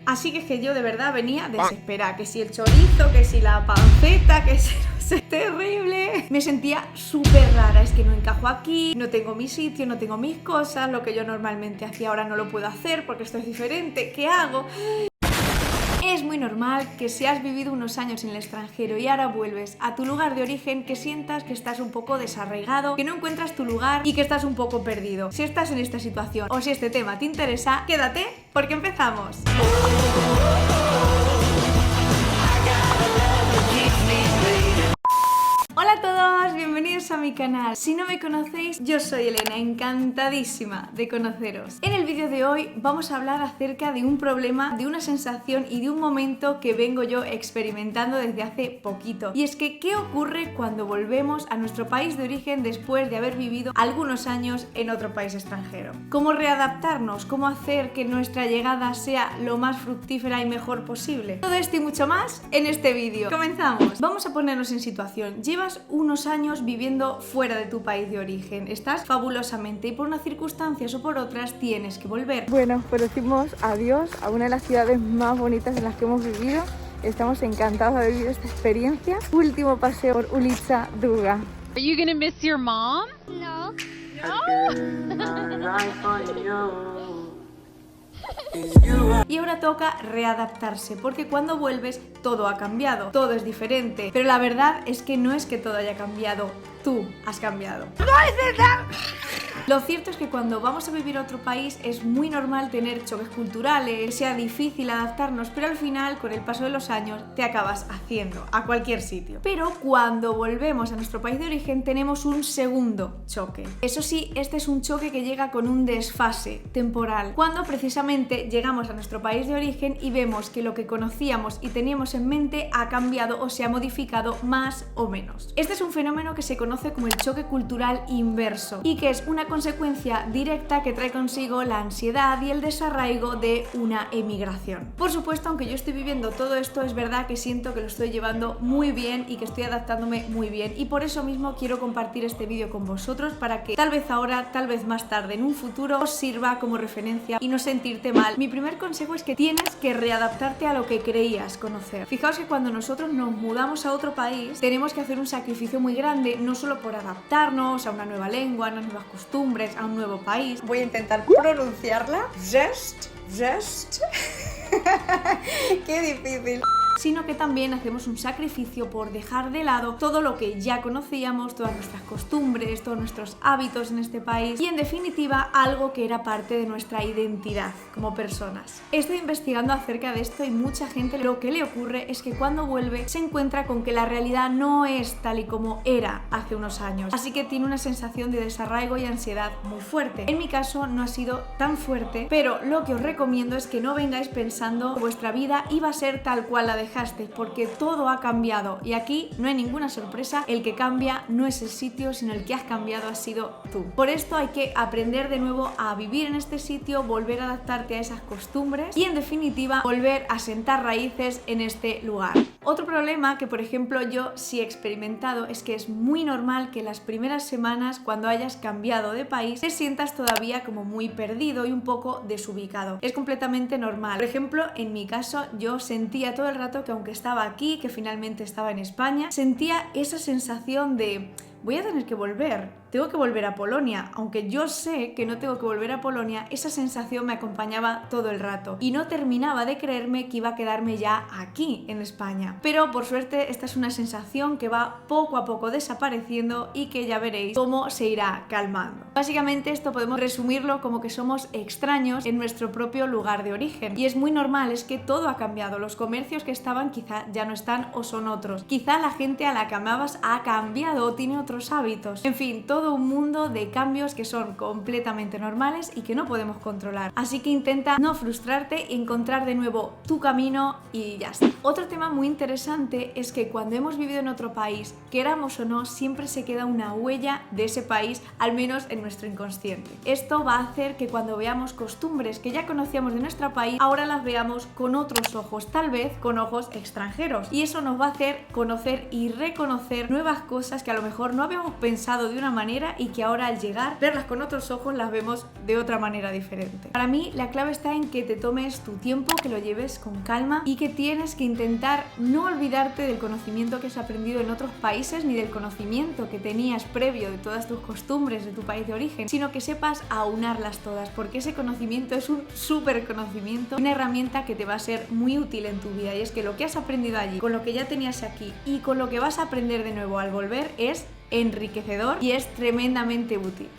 Así que es que yo de verdad venía desesperada, que si el chorizo, que si la panceta, que si no sé, terrible. Me sentía súper rara, es que no encajo aquí, no tengo mi sitio, no tengo mis cosas, lo que yo normalmente hacía ahora no lo puedo hacer porque esto es diferente, ¿qué hago? Es muy normal que si has vivido unos años en el extranjero y ahora vuelves a tu lugar de origen, que sientas que estás un poco desarraigado, que no encuentras tu lugar y que estás un poco perdido. Si estás en esta situación o si este tema te interesa, quédate porque empezamos. Hola a todos, bienvenidos a mi canal. Si no me conocéis, yo soy Elena, encantadísima de conoceros. En el vídeo de hoy vamos a hablar acerca de un problema, de una sensación y de un momento que vengo yo experimentando desde hace poquito. Y es que, ¿qué ocurre cuando volvemos a nuestro país de origen después de haber vivido algunos años en otro país extranjero? ¿Cómo readaptarnos? ¿Cómo hacer que nuestra llegada sea lo más fructífera y mejor posible? Todo esto y mucho más en este vídeo. ¡Comenzamos! Vamos a ponernos en situación. Llevas unos años viviendo fuera de tu país de origen, estás fabulosamente y por unas circunstancias o por otras tienes que volver. Bueno, pues decimos adiós a una de las ciudades más bonitas en las que hemos vivido. Estamos encantados de haber vivido esta experiencia. Último paseo por Ulica Druga. Are you gonna miss your mom? No. Y ahora toca readaptarse, porque cuando vuelves todo ha cambiado, todo es diferente. Pero la verdad es que no es que todo haya cambiado, tú has cambiado. ¡No es verdad! Lo cierto es que cuando vamos a vivir a otro país es muy normal tener choques culturales, que sea difícil adaptarnos, pero al final, con el paso de los años, te acabas haciendo a cualquier sitio. Pero cuando volvemos a nuestro país de origen tenemos un segundo choque. Eso sí, este es un choque que llega con un desfase temporal, cuando precisamente llegamos a nuestro país de origen y vemos que lo que conocíamos y teníamos en mente ha cambiado o se ha modificado más o menos. Este es un fenómeno que se conoce como el choque cultural inverso y que es una consecuencia directa que trae consigo la ansiedad y el desarraigo de una emigración. Por supuesto, aunque yo estoy viviendo todo esto, es verdad que siento que lo estoy llevando muy bien y que estoy adaptándome muy bien, y por eso mismo quiero compartir este vídeo con vosotros para que tal vez ahora, tal vez más tarde, en un futuro, os sirva como referencia y no sentirte mal. Mi primer consejo es que tienes que readaptarte a lo que creías conocer. Fijaos que cuando nosotros nos mudamos a otro país tenemos que hacer un sacrificio muy grande, no solo por adaptarnos a una nueva lengua, a unas nuevas costumbres, a un nuevo país. Voy a intentar pronunciarla. Just. Qué difícil. Sino que también hacemos un sacrificio por dejar de lado todo lo que ya conocíamos, todas nuestras costumbres, todos nuestros hábitos en este país y, en definitiva, algo que era parte de nuestra identidad como personas. Estoy investigando acerca de esto y mucha gente lo que le ocurre es que cuando vuelve se encuentra con que la realidad no es tal y como era hace unos años, así que tiene una sensación de desarraigo y ansiedad muy fuerte. En mi caso no ha sido tan fuerte, pero lo que os recomiendo es que no vengáis pensando que vuestra vida iba a ser tal cual la dejasteis, porque todo ha cambiado y aquí no hay ninguna sorpresa. El que cambia no es el sitio, sino el que has cambiado has sido tú. Por esto hay que aprender de nuevo a vivir en este sitio, volver a adaptarte a esas costumbres y, en definitiva, volver a sentar raíces en este lugar. Otro problema que, por ejemplo, yo sí he experimentado es que es muy normal que las primeras semanas, cuando hayas cambiado de país, te sientas todavía como muy perdido y un poco desubicado. Es completamente normal. Por ejemplo, en mi caso, yo sentía todo el rato que aunque estaba aquí, que finalmente estaba en España, sentía esa sensación de voy a tener que volver, tengo que volver a Polonia. Aunque yo sé que no tengo que volver a Polonia, esa sensación me acompañaba todo el rato y no terminaba de creerme que iba a quedarme ya aquí en España. Pero por suerte esta es una sensación que va poco a poco desapareciendo y que ya veréis cómo se irá calmando. Básicamente esto podemos resumirlo como que somos extraños en nuestro propio lugar de origen y es muy normal, es que todo ha cambiado. Los comercios que estaban quizá ya no están o son otros. Quizá la gente a la que amabas ha cambiado o tiene otros hábitos. En fin, todo un mundo de cambios que son completamente normales y que no podemos controlar. Así que intenta no frustrarte y encontrar de nuevo tu camino y ya está. Otro tema muy interesante es que cuando hemos vivido en otro país, queramos o no, siempre se queda una huella de ese país, al menos en nuestro inconsciente. Esto va a hacer que cuando veamos costumbres que ya conocíamos de nuestro país, ahora las veamos con otros ojos, tal vez con ojos extranjeros. Y eso nos va a hacer conocer y reconocer nuevas cosas que a lo mejor no habíamos pensado de una manera manera y que ahora al llegar, verlas con otros ojos, las vemos de otra manera diferente. Para mí la clave está en que te tomes tu tiempo, que lo lleves con calma y que tienes que intentar no olvidarte del conocimiento que has aprendido en otros países ni del conocimiento que tenías previo de todas tus costumbres de tu país de origen, sino que sepas aunarlas todas, porque ese conocimiento es un súper conocimiento, una herramienta que te va a ser muy útil en tu vida, y es que lo que has aprendido allí, con lo que ya tenías aquí y con lo que vas a aprender de nuevo al volver es enriquecedor y es tremendamente útil.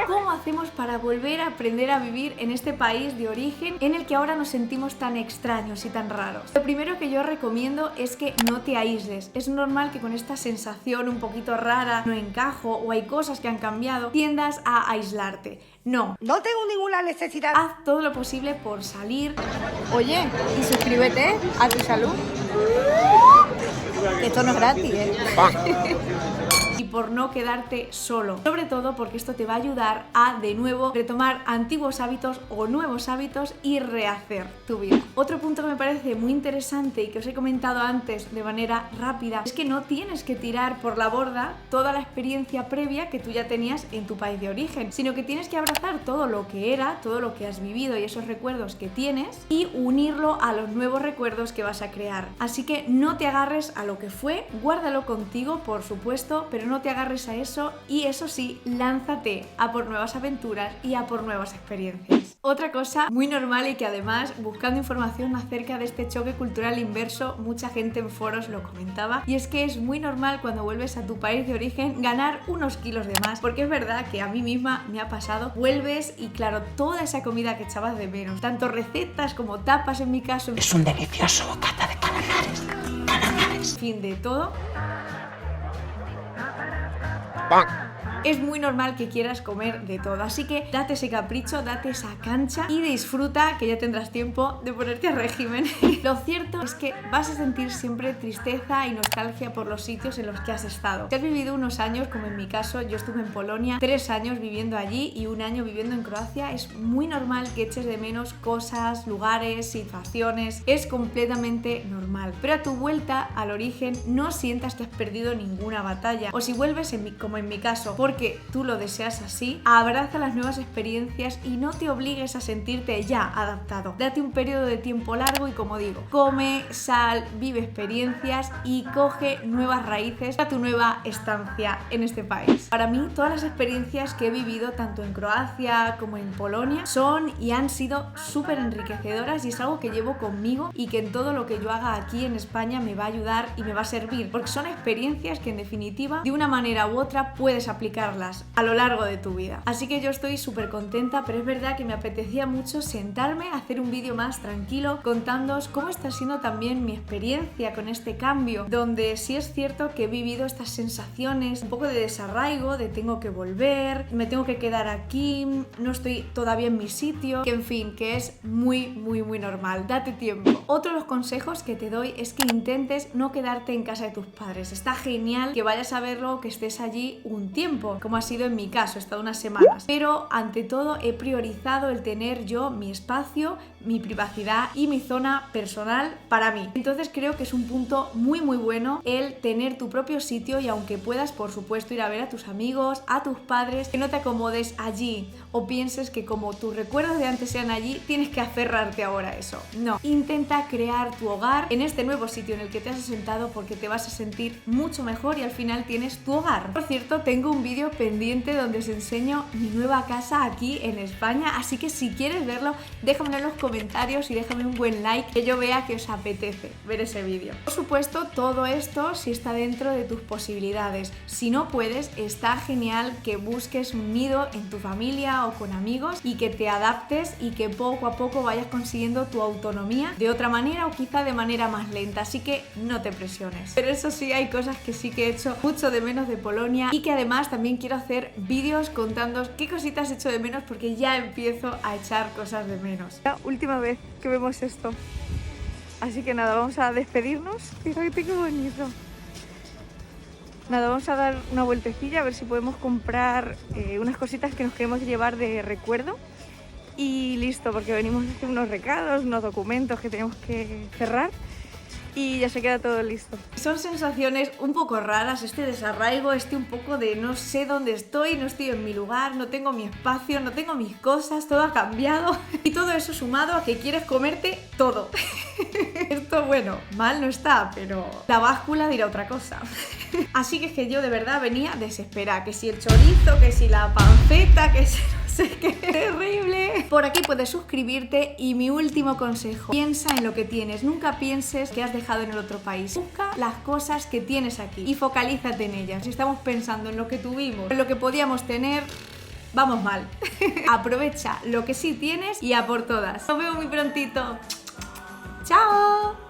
¿Cómo hacemos para volver a aprender a vivir en este país de origen en el que ahora nos sentimos tan extraños y tan raros? Lo primero que yo recomiendo es que no te aísles. Es normal que con esta sensación un poquito rara, no encajo o hay cosas que han cambiado, tiendas a aislarte. No tengo ninguna necesidad. Haz todo lo posible por salir. Oye, y suscríbete a Tu Salud. Esto no es gratis, Y por no quedarte solo, sobre todo porque esto te va a ayudar a de nuevo retomar antiguos hábitos o nuevos hábitos y rehacer tu vida. Otro punto que me parece muy interesante y que os he comentado antes de manera rápida es que no tienes que tirar por la borda toda la experiencia previa que tú ya tenías en tu país de origen, sino que tienes que abrazar todo lo que era, todo lo que has vivido y esos recuerdos que tienes y unirlo a los nuevos recuerdos que vas a crear. Así que no te agarres a lo que fue, guárdalo contigo, por supuesto, pero no te agarres a eso y eso sí, lánzate a por nuevas aventuras y a por nuevas experiencias. Otra cosa muy normal y que además, buscando información acerca de este choque cultural inverso, mucha gente en foros lo comentaba, y es que es muy normal cuando vuelves a tu país de origen ganar unos kilos de más, porque es verdad que a mí misma me ha pasado, vuelves y claro, toda esa comida que echabas de menos, tanto recetas como tapas en mi caso, es un delicioso bocata de calamares. En fin, de todo. Es muy normal que quieras comer de todo, así que date ese capricho, date esa cancha y disfruta, que ya tendrás tiempo de ponerte a régimen. Lo cierto es que vas a sentir siempre tristeza y nostalgia por los sitios en los que has estado. Si has vivido unos años, como en mi caso, yo estuve en Polonia 3 años viviendo allí y 1 año viviendo en Croacia, es muy normal que eches de menos cosas, lugares, situaciones, es completamente normal. Pero a tu vuelta al origen no sientas que has perdido ninguna batalla, o si vuelves como en mi caso, porque tú lo deseas así, abraza las nuevas experiencias y no te obligues a sentirte ya adaptado. Date un periodo de tiempo largo y, como digo, come, sal, vive experiencias y coge nuevas raíces a tu nueva estancia en este país. Para mí, todas las experiencias que he vivido tanto en Croacia como en Polonia son y han sido súper enriquecedoras y es algo que llevo conmigo y que en todo lo que yo haga aquí en España me va a ayudar y me va a servir, porque son experiencias que en definitiva de una manera u otra puedes aplicar a lo largo de tu vida. Así que yo estoy súper contenta, pero es verdad que me apetecía mucho sentarme a hacer un vídeo más tranquilo contándoos cómo está siendo también mi experiencia con este cambio, donde sí es cierto que he vivido estas sensaciones un poco de desarraigo, de tengo que volver, me tengo que quedar aquí, no estoy todavía en mi sitio, que en fin, que es muy normal. Date tiempo. Otro de los consejos que te doy es que intentes no quedarte en casa de tus padres. Está genial que vayas a verlo, que estés allí un tiempo, como ha sido en mi caso, he estado unas semanas, pero ante todo he priorizado el tener yo mi espacio, mi privacidad y mi zona personal para mí. Entonces creo que es un punto muy bueno el tener tu propio sitio, y aunque puedas por supuesto ir a ver a tus amigos, a tus padres, que no te acomodes allí o pienses que como tus recuerdos de antes sean allí, tienes que aferrarte ahora a eso. No, intenta crear tu hogar en este nuevo sitio en el que te has asentado, porque te vas a sentir mucho mejor y al final tienes tu hogar. Por cierto, tengo un vídeo pendiente donde os enseño mi nueva casa aquí en España, así que si quieres verlo, déjamelo en los comentarios y déjame un buen like, que yo vea que os apetece ver ese vídeo. Por supuesto, todo esto si está dentro de tus posibilidades. Si no puedes, está genial que busques un nido en tu familia o con amigos y que te adaptes y que poco a poco vayas consiguiendo tu autonomía de otra manera o quizá de manera más lenta, así que no te presiones. Pero eso sí, hay cosas que sí que he hecho mucho de menos de Polonia y que además también quiero hacer vídeos contándoos qué cositas he hecho de menos, porque ya empiezo a echar cosas de menos. La última vez que vemos esto. Así que nada, vamos a despedirnos. Fíjate qué bonito. Nada, vamos a dar una vueltecilla a ver si podemos comprar unas cositas que nos queremos llevar de recuerdo. Y listo, porque venimos a hacer unos recados, unos documentos que tenemos que cerrar. y ya se queda todo listo. Son sensaciones un poco raras, este desarraigo, un poco de no sé dónde estoy, no estoy en mi lugar, no tengo mi espacio, no tengo mis cosas, todo ha cambiado. Y todo eso sumado a que quieres comerte todo. Esto, bueno, mal no está, pero la báscula dirá otra cosa. Así que es que yo de verdad venía desesperada, que si el chorizo, que si la panceta, que si no sé qué, terrible. Por aquí puedes suscribirte y mi último consejo, piensa en lo que tienes, nunca pienses que has dejado en el otro país. Busca las cosas que tienes aquí y focalízate en ellas. Si estamos pensando en lo que tuvimos, en lo que podíamos tener, vamos mal. Aprovecha lo que sí tienes y a por todas. Nos vemos muy prontito. ¡Chao!